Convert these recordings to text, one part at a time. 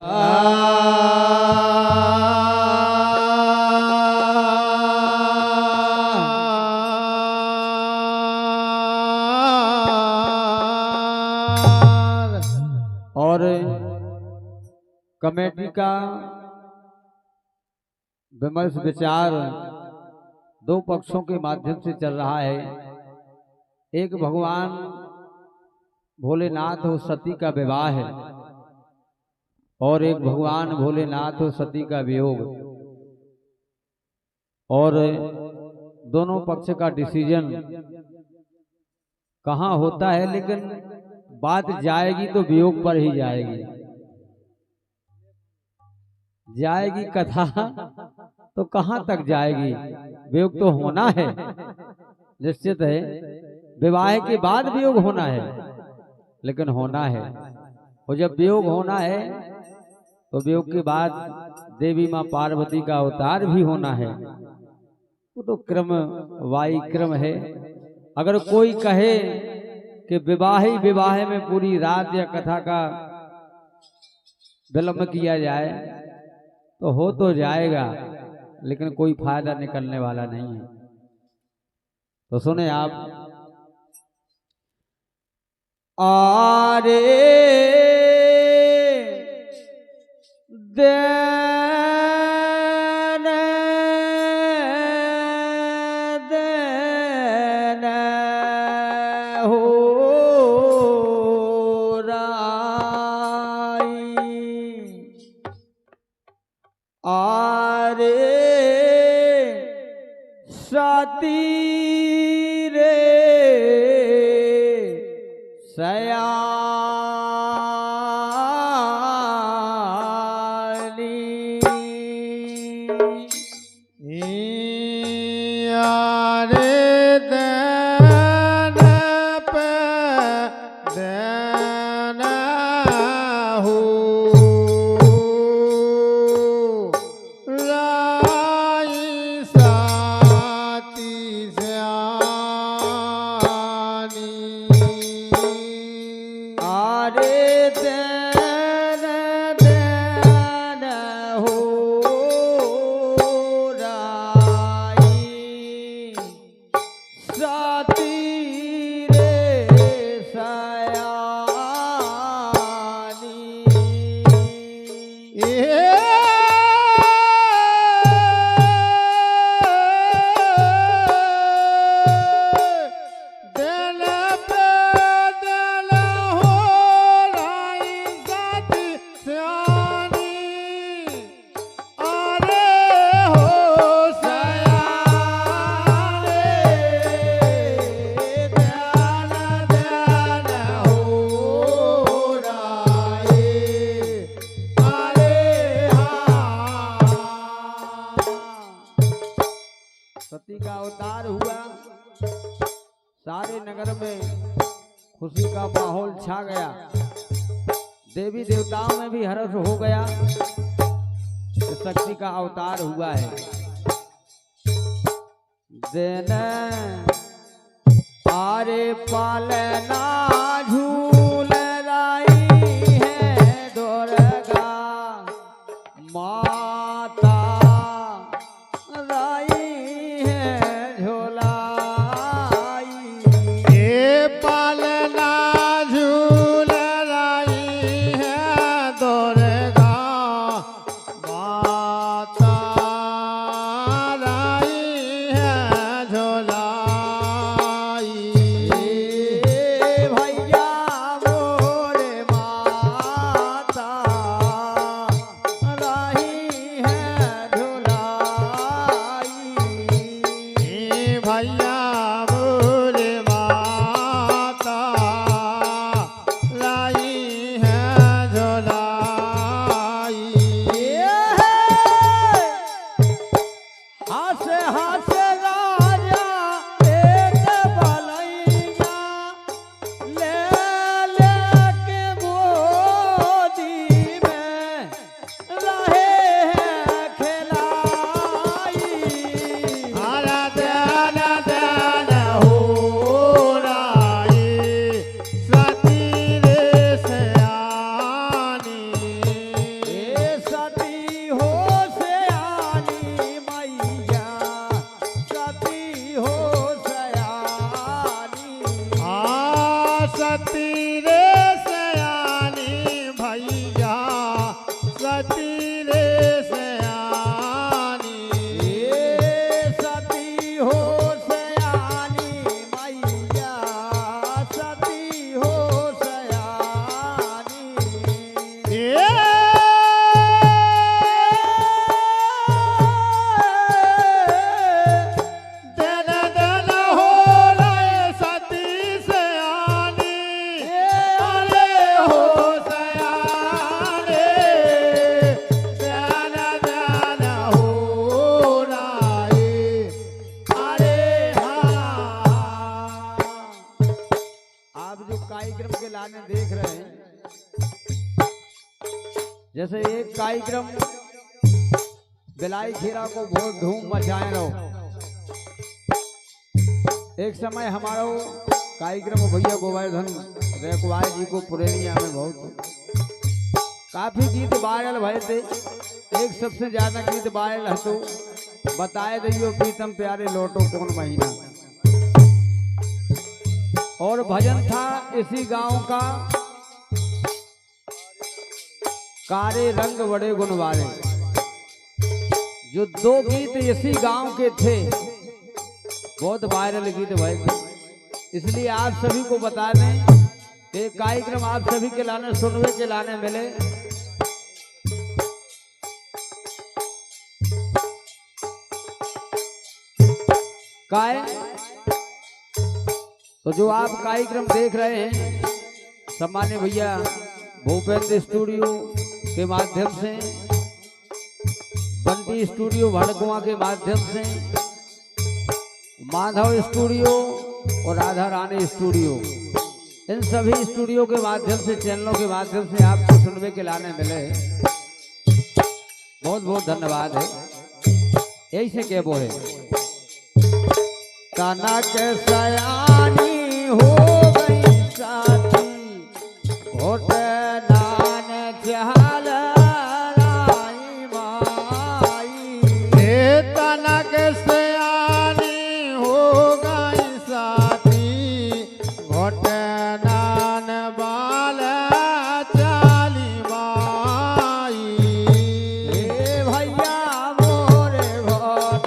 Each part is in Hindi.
और कमेटी का विमर्श विचार दो पक्षों के माध्यम से चल रहा है। एक भगवान भोलेनाथ और सती का विवाह है और एक भगवान भोलेनाथ और सती का वियोग। और दोनों पक्ष का डिसीजन कहाँ होता है, लेकिन बात जाएगी तो वियोग पर ही जाएगी कथा तो कहाँ तक जाएगी। वियोग तो होना है, निश्चित है। विवाह के बाद वियोग होना है, लेकिन होना है। और जब वियोग होना है तो वियोग के बाद देवी माँ पार्वती का अवतार भी होना है। वो तो क्रम वाई क्रम है। अगर कोई कहे कि विवाह ही विवाह में पूरी रात या कथा का विलंब किया जाए तो हो तो जाएगा, लेकिन कोई फायदा निकलने वाला नहीं है। तो सुने आप। आरे देन देन हो राई, आरे सती रे सती का अवतार हुआ। सारे नगर में खुशी का माहौल छा गया। देवी देवताओं में भी हर्ष हो गया कि शक्ति का अवतार हुआ है। दिन आरे पालना झूल रही है दुर्गा माता, भैया जैसे एक कार्यक्रम बिलाई खीरा को बहुत धूम मचाए रहो। एक समय हमारा कार्यक्रम भैया गोवर्धन रेकवार जी को पुरेनिया में बहुत काफी गीत वायरल भरे थे। एक सबसे ज्यादा गीत वायरल है तो बताए दियो प्रीतम प्यारे लौटो कौन महीना, और भजन था इसी गांव का कारे रंग बड़े गुणवारे। जो दो गीत इसी गांव के थे बहुत वायरल गीत भरे थे। इसलिए आप सभी को बता दें कि कार्यक्रम आप सभी के लाने सुनवे के लाने मिले। काय तो जो आप कार्यक्रम देख रहे हैं सम्मान्य भैया भूपेंद्र स्टूडियो के माध्यम से, बंटी स्टूडियो भड़कुआ के माध्यम से, माधव स्टूडियो और राधा रानी स्टूडियो, इन सभी स्टूडियो के माध्यम से, चैनलों के माध्यम से आपको सुनने के लाने मिले। बहुत बहुत धन्यवाद है। यही से क्या वो है कनक सयानी हो गई साथी घोट नान चहल राई माई। कनक सयानी हो गई साथी घोट नान बाल चाली माई। भैया मोरे घोट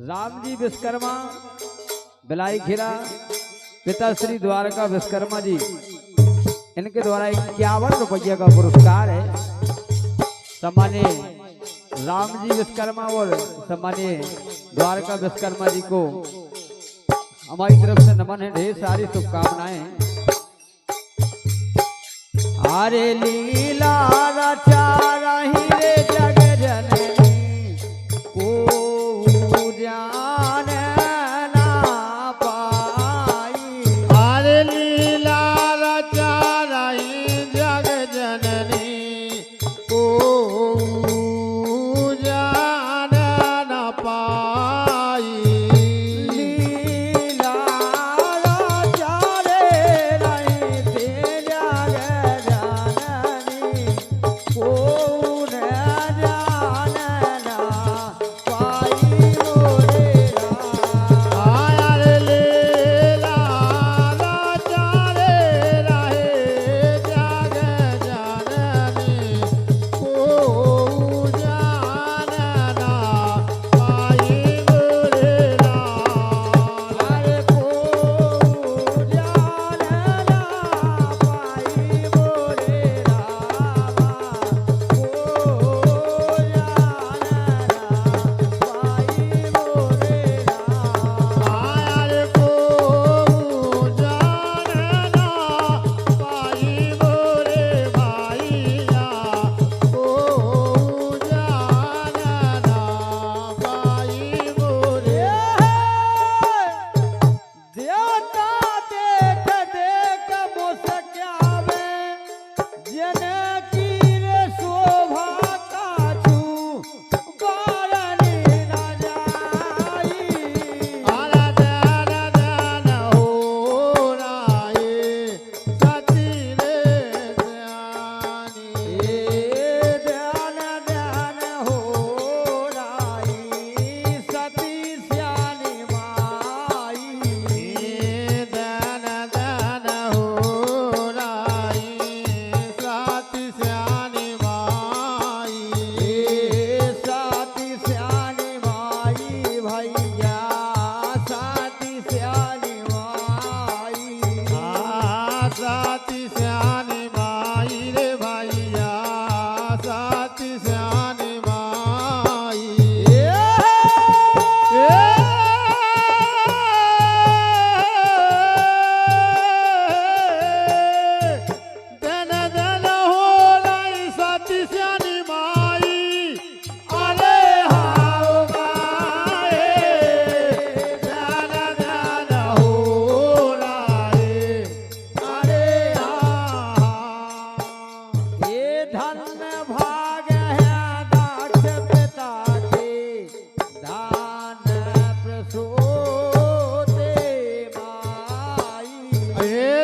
राम जी विश्वकर्मा बिलाई खीरा पिता श्री द्वारका विश्वकर्मा जी, इनके द्वारा 51 रुपये का पुरस्कार है। सम्मान्य राम जी विश्वकर्मा और सम्मान्य द्वारका विश्वकर्मा जी को हमारी तरफ से नमन है, ढेर सारी शुभकामनाएं। अरे लीला रचा रही रे जग जननी को जाने ना पाई।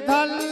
धन